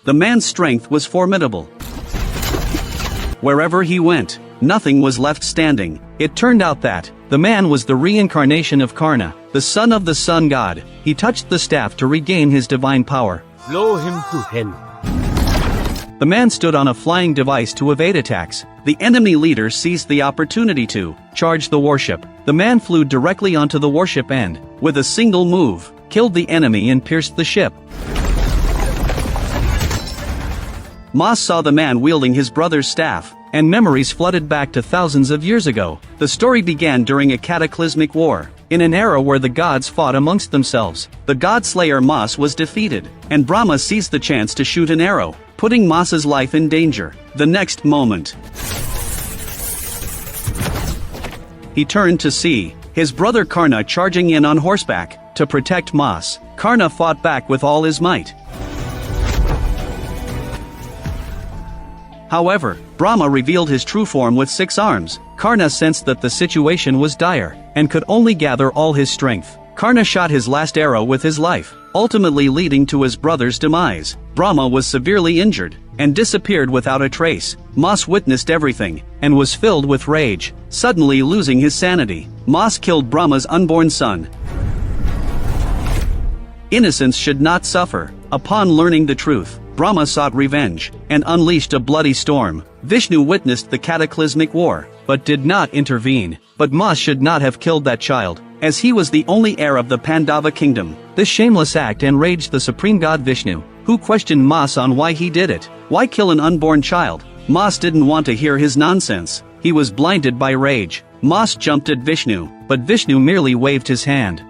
The man's strength was formidable. Wherever he went, nothing was left standing. It turned out that the man was the reincarnation of Cara, the son of the sun god. He touched the staff to regain his divine power. Blow him to hell. The man stood on a flying device to evade attacks. The enemy leader seized the opportunity to charge the warship. The man flew directly onto the warship and, with a single move, killed the enemy and pierced the ship. Moss saw the man wielding his brother's staff, and memories flooded back to thousands of years ago. The story began during a cataclysmic war. In an era where the gods fought amongst themselves, the god-slayer Moss was defeated, and Brahma seized the chance to shoot an arrow, putting Moss's life in danger. The next moment, he turned to see his brother Cara charging in on horseback. To protect Moss, Cara fought back with all his might. However, Brahma revealed his true form with 6 arms. Cara sensed that the situation was dire, and could only gather all his strength. Cara shot his last arrow with his life, ultimately leading to his brother's demise. Brahma was severely injured, and disappeared without a trace. Moss witnessed everything, and was filled with rage, suddenly losing his sanity. Moss killed Brahma's unborn son. Innocence should not suffer. Upon learning the truth, Brahma sought revenge, and unleashed a bloody storm. Vishnu witnessed the cataclysmic war, but did not intervene. But Moss should not have killed that child, as he was the only heir of the Pandava kingdom. This shameless act enraged the supreme god Vishnu, who questioned Moss on why he did it. Why kill an unborn child? Moss didn't want to hear his nonsense. He was blinded by rage. Moss jumped at Vishnu, but Vishnu merely waved his hand.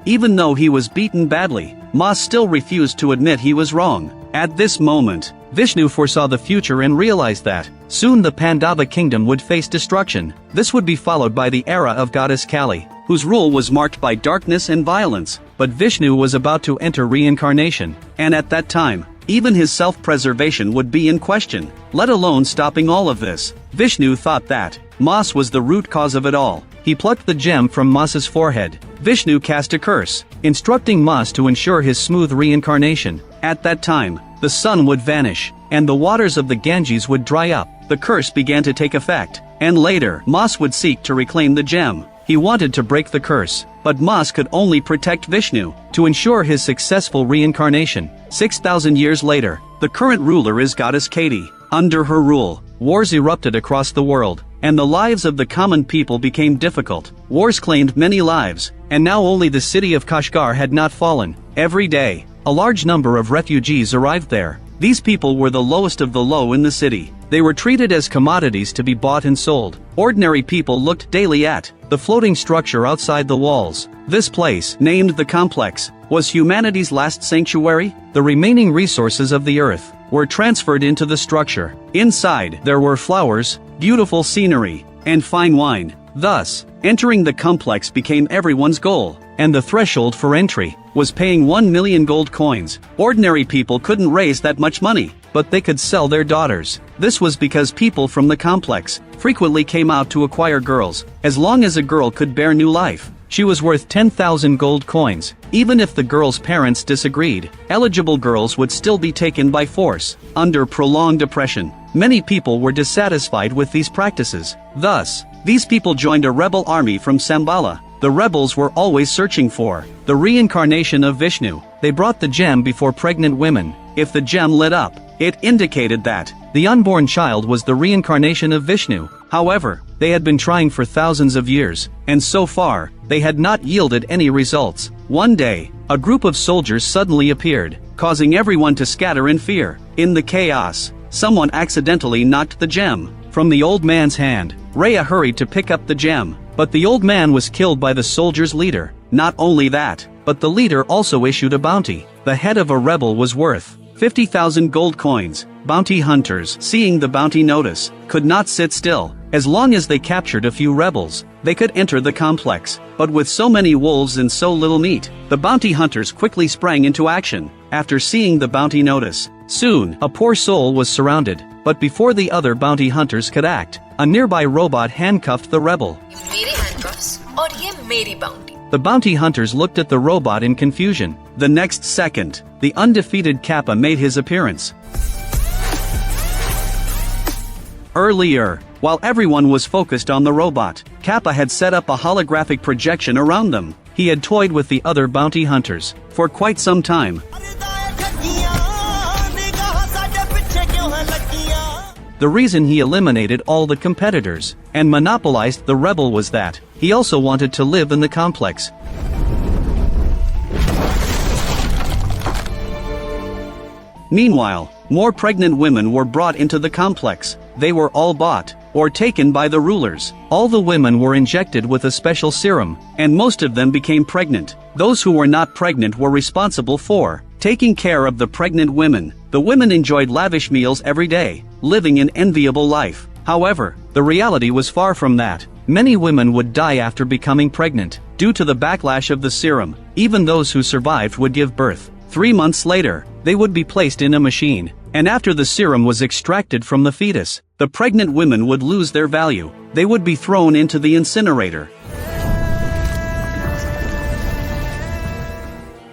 Even though he was beaten badly, Moss still refused to admit he was wrong. At this moment, Vishnu foresaw the future and realized that soon the Pandava kingdom would face destruction. This would be followed by the era of goddess Kali, whose rule was marked by darkness and violence. But Vishnu was about to enter reincarnation, and at that time, even his self-preservation would be in question, let alone stopping all of this. Vishnu thought that Moss was the root cause of it all. He plucked the gem from Moss's forehead. Vishnu cast a curse, instructing Moss to ensure his smooth reincarnation. At that time, the sun would vanish, and the waters of the Ganges would dry up. The curse began to take effect, and later, Moss would seek to reclaim the gem. He wanted to break the curse, but Moss could only protect Vishnu, to ensure his successful reincarnation. 6,000 years later, the current ruler is goddess Kati. Under her rule, wars erupted across the world, and the lives of the common people became difficult. Wars claimed many lives, and now only the city of Kashgar had not fallen. Every day, a large number of refugees arrived there. These people were the lowest of the low in the city. They were treated as commodities to be bought and sold. Ordinary people looked daily at the floating structure outside the walls. This place, named the complex, was humanity's last sanctuary. The remaining resources of the earth were transferred into the structure. Inside, there were flowers, beautiful scenery, and fine wine. Thus, entering the complex became everyone's goal, and the threshold for entry was paying 1 million gold coins. Ordinary people couldn't raise that much money, but they could sell their daughters. This was because people from the complex frequently came out to acquire girls. As long as a girl could bear new life, she was worth 10,000 gold coins. Even if the girl's parents disagreed, eligible girls would still be taken by force. Under prolonged oppression, many people were dissatisfied with these practices. Thus, these people joined a rebel army from Sambala. The rebels were always searching for the reincarnation of Vishnu. They brought the gem before pregnant women. If the gem lit up, it indicated that the unborn child was the reincarnation of Vishnu. However, they had been trying for thousands of years, and so far, they had not yielded any results. One day, a group of soldiers suddenly appeared, causing everyone to scatter in fear. In the chaos, someone accidentally knocked the gem from the old man's hand. Rhea hurried to pick up the gem, but the old man was killed by the soldiers' leader. Not only that, but the leader also issued a bounty. The head of a rebel was worth 50,000 gold coins. Bounty hunters, seeing the bounty notice, could not sit still. As long as they captured a few rebels, they could enter the complex. But with so many wolves and so little meat, the bounty hunters quickly sprang into action. After seeing the bounty notice, soon, a poor soul was surrounded. But before the other bounty hunters could act, a nearby robot handcuffed the rebel. मेरे handcuffs और ये मेरी bounty. The bounty hunters looked at the robot in confusion. The next second, the undefeated Kappa made his appearance. Earlier, while everyone was focused on the robot, Kappa had set up a holographic projection around them. He had toyed with the other bounty hunters for quite some time. The reason he eliminated all the competitors and monopolized the rebel was that he also wanted to live in the complex. Meanwhile, more pregnant women were brought into the complex. They were all bought or taken by the rulers. All the women were injected with a special serum, and most of them became pregnant. Those who were not pregnant were responsible for taking care of the pregnant women. The women enjoyed lavish meals every day, living an enviable life. However, the reality was far from that. Many women would die after becoming pregnant, due to the backlash of the serum. Even those who survived would give birth. 3 months later, they would be placed in a machine, and after the serum was extracted from the fetus, the pregnant women would lose their value. They would be thrown into the incinerator.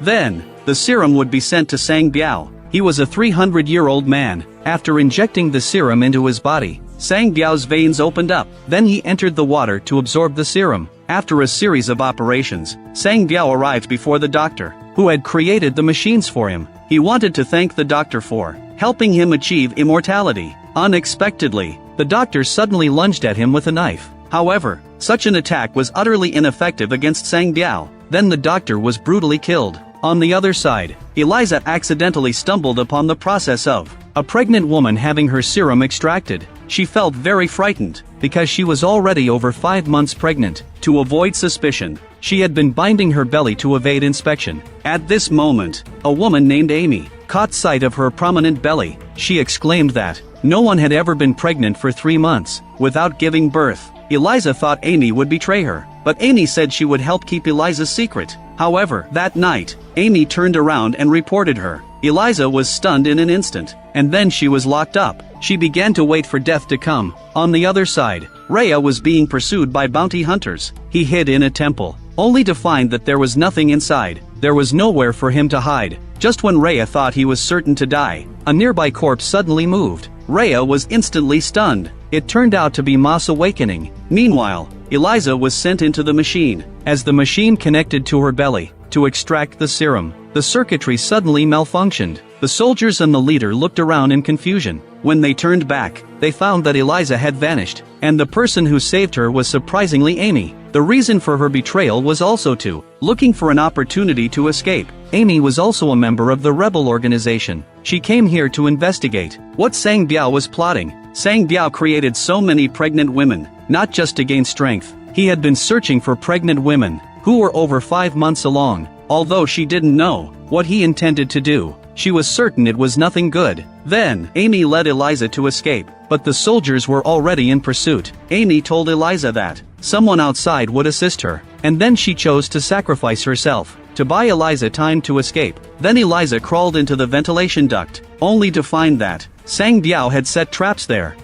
Then, the serum would be sent to Sang Biao. He was a 300-year-old man. After injecting the serum into his body, Sang Biao's veins opened up. Then he entered the water to absorb the serum. After a series of operations, Sang Biao arrived before the doctor, who had created the machines for him. He wanted to thank the doctor for helping him achieve immortality. Unexpectedly, the doctor suddenly lunged at him with a knife. However, such an attack was utterly ineffective against Sang Biao. Then the doctor was brutally killed. On the other side, Eliza accidentally stumbled upon the process of a pregnant woman having her serum extracted. She felt very frightened, because she was already over 5 months pregnant. To avoid suspicion, she had been binding her belly to evade inspection. At this moment, a woman named Amy caught sight of her prominent belly. She exclaimed that no one had ever been pregnant for 3 months without giving birth. Eliza thought Amy would betray her, but Amy said she would help keep Eliza's secret. However, that night, Amy turned around and reported her. Eliza was stunned in an instant, and then she was locked up. She began to wait for death to come. On the other side, Rhea was being pursued by bounty hunters. He hid in a temple, only to find that there was nothing inside. There was nowhere for him to hide. Just when Rhea thought he was certain to die, a nearby corpse suddenly moved. Rhea was instantly stunned. It turned out to be Ma's awakening. Meanwhile, Eliza was sent into the machine. As the machine connected to her belly to extract the serum, the circuitry suddenly malfunctioned. The soldiers and the leader looked around in confusion. When they turned back, they found that Eliza had vanished, and the person who saved her was surprisingly Amy. The reason for her betrayal was also looking for an opportunity to escape. Amy was also a member of the rebel organization. She came here to investigate what Sang Biao was plotting. Sang Biao created so many pregnant women, not just to gain strength. He had been searching for pregnant women who were over 5 months along. Although she didn't know what he intended to do, she was certain it was nothing good. Then, Amy led Eliza to escape, but the soldiers were already in pursuit. Amy told Eliza that someone outside would assist her, and then she chose to sacrifice herself to buy Eliza time to escape. Then Eliza crawled into the ventilation duct, only to find that Sang Biao had set traps there.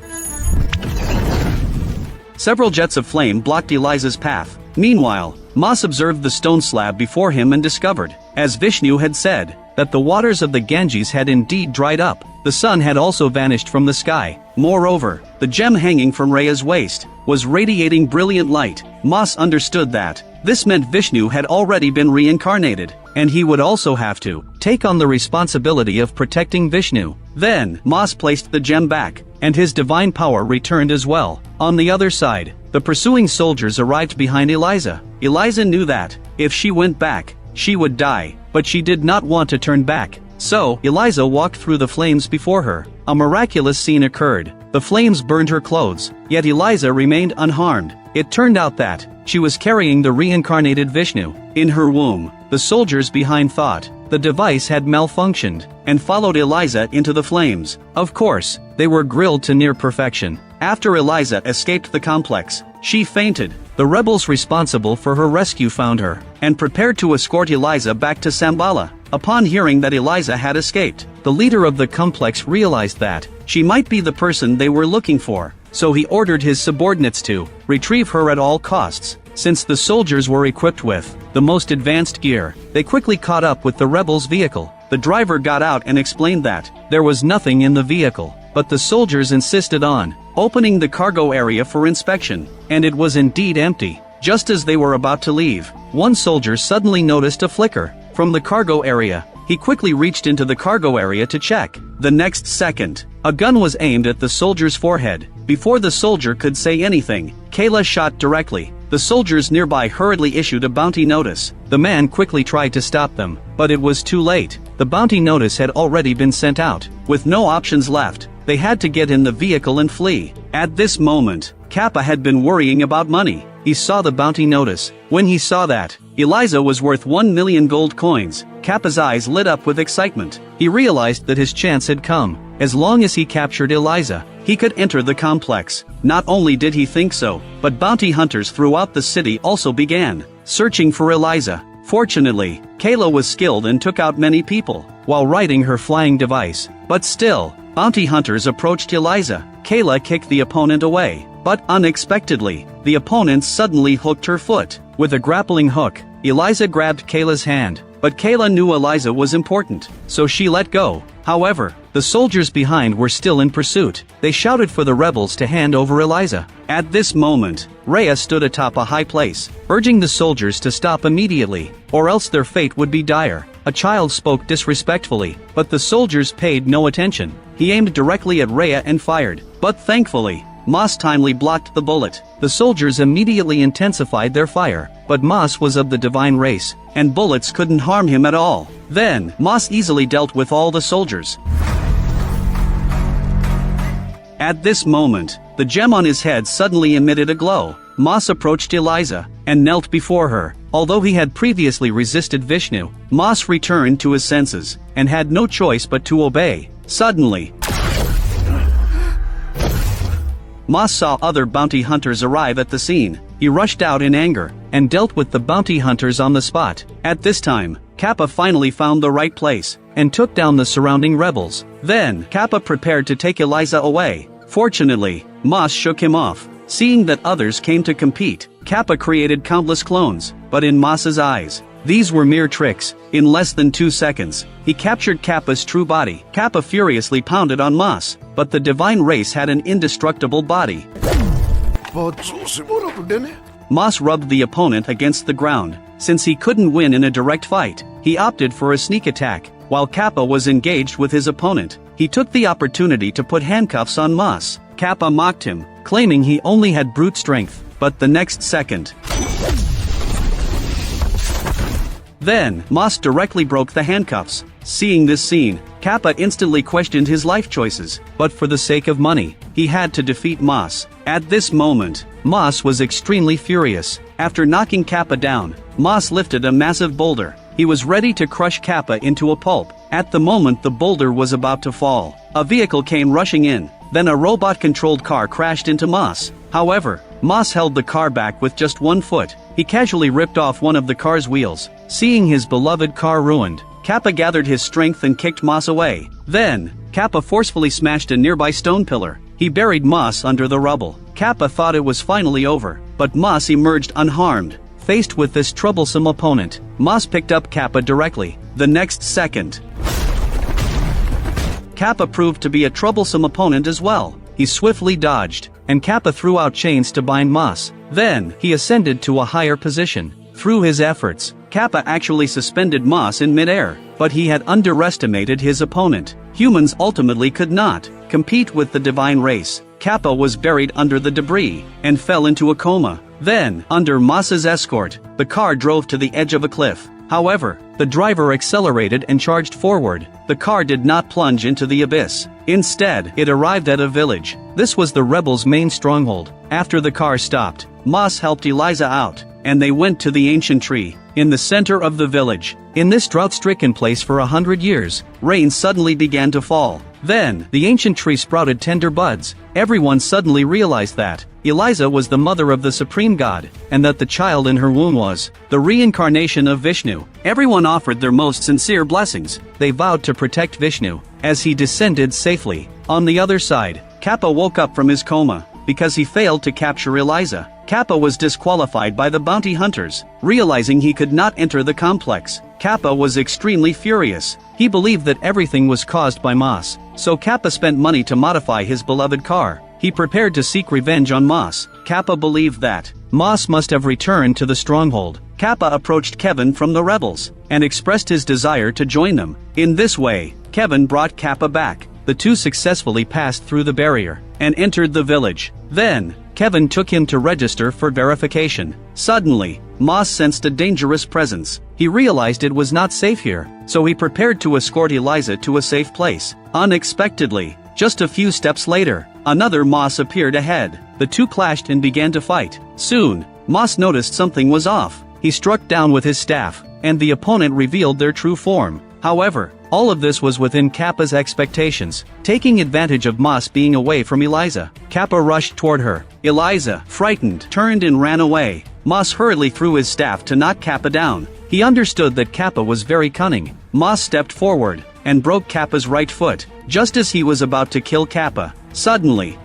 Several jets of flame blocked Eliza's path. Meanwhile, Mas observed the stone slab before him and discovered, as Vishnu had said, that the waters of the Ganges had indeed dried up. The sun had also vanished from the sky. Moreover, the gem hanging from Rhea's waist was radiating brilliant light. Mas understood that this meant Vishnu had already been reincarnated, and he would also have to take on the responsibility of protecting Vishnu. Then, Mas placed the gem back, and his divine power returned as well. On the other side, the pursuing soldiers arrived behind Eliza. Eliza knew that if she went back, she would die, but she did not want to turn back. So, Eliza walked through the flames before her. A miraculous scene occurred. The flames burned her clothes, yet Eliza remained unharmed. It turned out that she was carrying the reincarnated Vishnu in her womb. The soldiers behind thought the device had malfunctioned and followed Eliza into the flames. Of course, they were grilled to near perfection. After Eliza escaped the complex, she fainted. The rebels responsible for her rescue found her and prepared to escort Eliza back to Sambala. Upon hearing that Eliza had escaped, the leader of the complex realized that she might be the person they were looking for, so he ordered his subordinates to retrieve her at all costs. Since the soldiers were equipped with the most advanced gear. They quickly caught up with the rebels' vehicle. The driver got out and explained that there was nothing in the vehicle, but the soldiers insisted on opening the cargo area for inspection, and it was indeed empty. Just as they were about to leave, one soldier suddenly noticed a flicker from the cargo area. He quickly reached into the cargo area to check. The next second, a gun was aimed at the soldier's forehead. Before the soldier could say anything, Kayla shot directly. The soldiers nearby hurriedly issued a bounty notice. The man quickly tried to stop them, but it was too late. The bounty notice had already been sent out. With no options left, they had to get in the vehicle and flee. At this moment, Kappa had been worrying about money. He saw the bounty notice. When he saw that Eliza was worth 1 million gold coins, Kappa's eyes lit up with excitement. He realized that his chance had come. As long as he captured Eliza, he could enter the complex. Not only did he think so, but bounty hunters throughout the city also began searching for Eliza. Fortunately, Kayla was skilled and took out many people while riding her flying device. But still, bounty hunters approached Eliza. Kayla kicked the opponent away. But unexpectedly, the opponent suddenly hooked her foot. With a grappling hook, Eliza grabbed Kayla's hand. But Kayla knew Eliza was important, so she let go. However, the soldiers behind were still in pursuit. They shouted for the rebels to hand over Eliza. At this moment, Rhea stood atop a high place, urging the soldiers to stop immediately, or else their fate would be dire. A child spoke disrespectfully, but the soldiers paid no attention. He aimed directly at Rhea and fired. But thankfully, Moss timely blocked the bullet. The soldiers immediately intensified their fire, but Moss was of the divine race, and bullets couldn't harm him at all. Then, Moss easily dealt with all the soldiers. At this moment, the gem on his head suddenly emitted a glow. Moss approached Eliza and knelt before her. Although he had previously resisted Vishnu, Moss returned to his senses and had no choice but to obey. Suddenly, Moss saw other bounty hunters arrive at the scene. He rushed out in anger and dealt with the bounty hunters on the spot. At this time, Kappa finally found the right place and took down the surrounding rebels. Then, Kappa prepared to take Eliza away. Fortunately, Moss shook him off. Seeing that others came to compete, Kappa created countless clones, but in Moss's eyes, these were mere tricks. In less than 2 seconds, he captured Kappa's true body. Kappa furiously pounded on Moss, but the divine race had an indestructible body. Moss rubbed the opponent against the ground. Since he couldn't win in a direct fight, he opted for a sneak attack. While Kappa was engaged with his opponent, he took the opportunity to put handcuffs on Moss. Kappa mocked him, claiming he only had brute strength, but the next second, then, Moss directly broke the handcuffs. Seeing this scene, Kappa instantly questioned his life choices, but for the sake of money, he had to defeat Moss. At this moment, Moss was extremely furious. After knocking Kappa down, Moss lifted a massive boulder. He was ready to crush Kappa into a pulp. At the moment the boulder was about to fall, a vehicle came rushing in. Then a robot-controlled car crashed into Moss. However, Moss held the car back with just 1 foot. He casually ripped off one of the car's wheels. Seeing his beloved car ruined, Kappa gathered his strength and kicked Moss away. Then, Kappa forcefully smashed a nearby stone pillar. He buried Moss under the rubble. Kappa thought it was finally over, but Moss emerged unharmed. Faced with this troublesome opponent, Moss picked up Kappa directly. The next second, Kappa proved to be a troublesome opponent as well. He swiftly dodged, and Kappa threw out chains to bind Moss. Then, he ascended to a higher position. Through his efforts, Kappa actually suspended Moss in midair, but he had underestimated his opponent. Humans ultimately could not compete with the divine race. Kappa was buried under the debris and fell into a coma. Then, under Moss's escort, the car drove to the edge of a cliff. However, the driver accelerated and charged forward. The car did not plunge into the abyss. Instead, it arrived at a village. This was the rebels' main stronghold. After the car stopped, Moss helped Eliza out, and they went to the ancient tree in the center of the village. In this drought-stricken place for 100 years, rain suddenly began to fall. Then, the ancient tree sprouted tender buds. Everyone suddenly realized that Eliza was the mother of the Supreme God, and that the child in her womb was the reincarnation of Vishnu. Everyone offered their most sincere blessings. They vowed to protect Vishnu as he descended safely. On the other side, Kappa woke up from his coma. because he failed to capture Eliza. Kappa was disqualified by the bounty hunters. Realizing he could not enter the complex, Kappa was extremely furious. He believed that everything was caused by Moss, so Kappa spent money to modify his beloved car. He prepared to seek revenge on Moss. Kappa believed that Moss must have returned to the stronghold. Kappa approached Kevin from the rebels, and expressed his desire to join them. In this way, Kevin brought Kappa back. The two successfully passed through the barrier, and entered the village. Then, Kevin took him to register for verification. Suddenly, Moss sensed a dangerous presence. He realized it was not safe here, so he prepared to escort Eliza to a safe place. Unexpectedly, just a few steps later, another Moss appeared ahead. The two clashed and began to fight. Soon, Moss noticed something was off. He struck down with his staff, and the opponent revealed their true form. However, all of this was within Kappa's expectations. Taking advantage of Moss being away from Eliza, Kappa rushed toward her. Eliza, frightened, turned and ran away. Moss hurriedly threw his staff to knock Kappa down. He understood that Kappa was very cunning. Moss stepped forward, and broke Kappa's right foot, just as he was about to kill Kappa. Suddenly,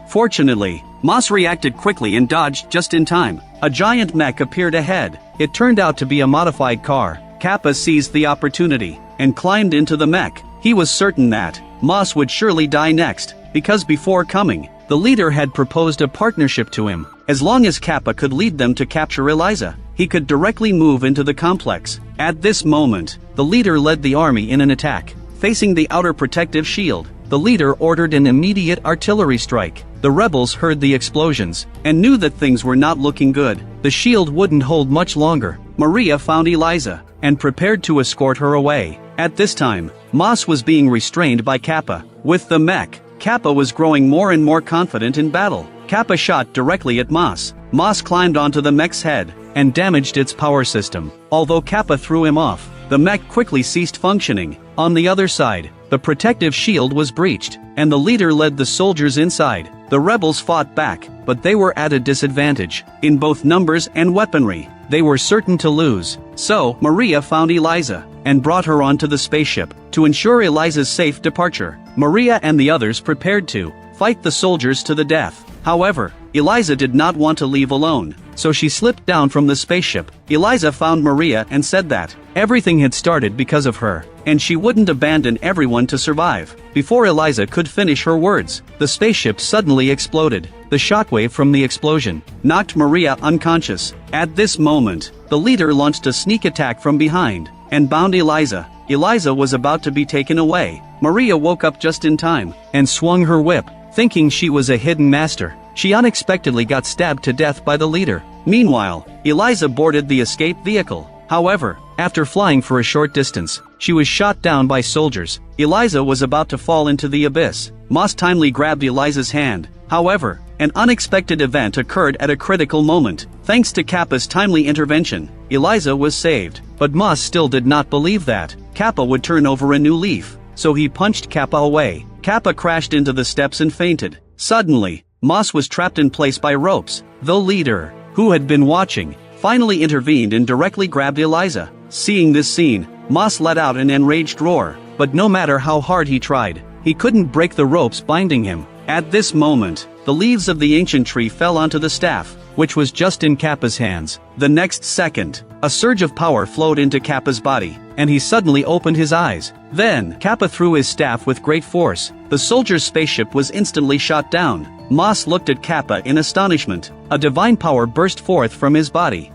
fortunately, Moss reacted quickly and dodged just in time. A giant mech appeared ahead. It turned out to be a modified car. Kappa seized the opportunity, and climbed into the mech. He was certain that Moss would surely die next, because before coming, the leader had proposed a partnership to him. As long as Kappa could lead them to capture Eliza, he could directly move into the complex. At this moment, the leader led the army in an attack. Facing the outer protective shield, the leader ordered an immediate artillery strike. The rebels heard the explosions, and knew that things were not looking good. The shield wouldn't hold much longer. Maria found Eliza, and prepared to escort her away. At this time, Moss was being restrained by Kappa. With the mech, Kappa was growing more and more confident in battle. Kappa shot directly at Moss. Moss climbed onto the mech's head, and damaged its power system. Although Kappa threw him off, the mech quickly ceased functioning. On the other side, the protective shield was breached, and the leader led the soldiers inside. The rebels fought back, but they were at a disadvantage. In both numbers and weaponry, they were certain to lose. So, Maria found Eliza, and brought her onto the spaceship. To ensure Eliza's safe departure, Maria and the others prepared to fight the soldiers to the death. However, Eliza did not want to leave alone, so she slipped down from the spaceship. Eliza found Maria and said that everything had started because of her, and she wouldn't abandon everyone to survive. Before Eliza could finish her words, the spaceship suddenly exploded. The shockwave from the explosion knocked Maria unconscious. At this moment, the leader launched a sneak attack from behind, and bound Eliza. Eliza was about to be taken away. Maria woke up just in time, and swung her whip, thinking she was a hidden master. She unexpectedly got stabbed to death by the leader. Meanwhile, Eliza boarded the escape vehicle. However, after flying for a short distance, she was shot down by soldiers. Eliza was about to fall into the abyss. Moss timely grabbed Eliza's hand. However, an unexpected event occurred at a critical moment. Thanks to Kappa's timely intervention, Eliza was saved. But Moss still did not believe that Kappa would turn over a new leaf, so he punched Kappa away. Kappa crashed into the steps and fainted. Suddenly, Moss was trapped in place by ropes. The leader, who had been watching, finally intervened and directly grabbed Eliza. Seeing this scene, Moss let out an enraged roar, but no matter how hard he tried, he couldn't break the ropes binding him. At this moment, the leaves of the ancient tree fell onto the staff, which was just in Kappa's hands. The next second, a surge of power flowed into Kappa's body, and he suddenly opened his eyes. Then, Kappa threw his staff with great force. The soldier's spaceship was instantly shot down. Moss looked at Kappa in astonishment. A divine power burst forth from his body.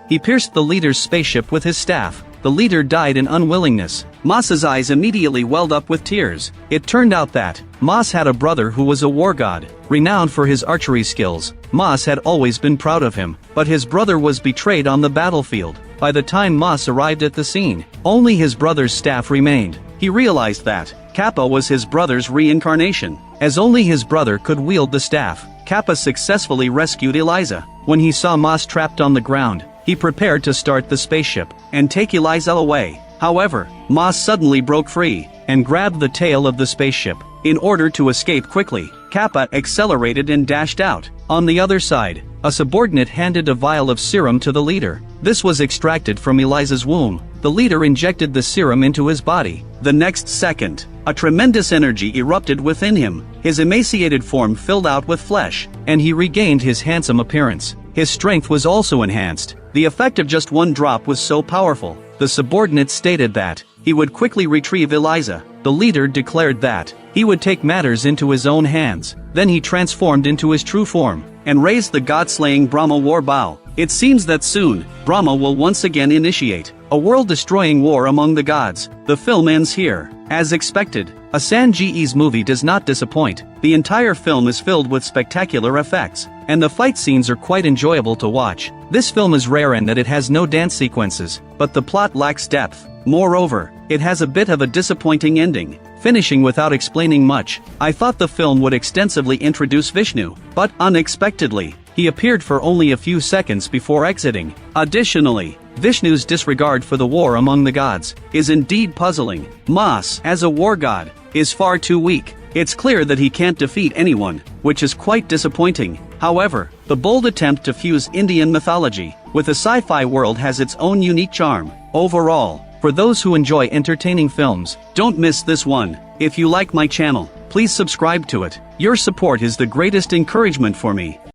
He pierced the leader's spaceship with his staff. The leader died in unwillingness. Moss's eyes immediately welled up with tears. It turned out that Moss had a brother who was a war god, renowned for his archery skills. Moss had always been proud of him, but his brother was betrayed on the battlefield. By the time Moss arrived at the scene, only his brother's staff remained. He realized that Kappa was his brother's reincarnation. As only his brother could wield the staff, Kappa successfully rescued Eliza. When he saw Moss trapped on the ground, he prepared to start the spaceship and take Eliza away. However, Moss suddenly broke free and grabbed the tail of the spaceship. In order to escape quickly, Kappa accelerated and dashed out. On the other side, a subordinate handed a vial of serum to the leader. This was extracted from Eliza's womb. The leader injected the serum into his body. The next second, a tremendous energy erupted within him. His emaciated form filled out with flesh, and he regained his handsome appearance. His strength was also enhanced. The effect of just one drop was so powerful. The subordinate stated that he would quickly retrieve Eliza. The leader declared that he would take matters into his own hands. Then he transformed into his true form and raised the god-slaying Brahma war bow. It seems that soon, Brahma will once again initiate a world-destroying war among the gods. The film ends here. As expected, a Sanjeev's movie does not disappoint. The entire film is filled with spectacular effects, and the fight scenes are quite enjoyable to watch. This film is rare in that it has no dance sequences, but the plot lacks depth. Moreover, it has a bit of a disappointing ending, finishing without explaining much. I thought the film would extensively introduce Vishnu, but unexpectedly, he appeared for only a few seconds before exiting. Additionally, Vishnu's disregard for the war among the gods is indeed puzzling. Mas, as a war god, is far too weak. It's clear that he can't defeat anyone, which is quite disappointing. However, the bold attempt to fuse Indian mythology with a sci-fi world has its own unique charm. Overall, for those who enjoy entertaining films, don't miss this one. If you like my channel, please subscribe to it. Your support is the greatest encouragement for me.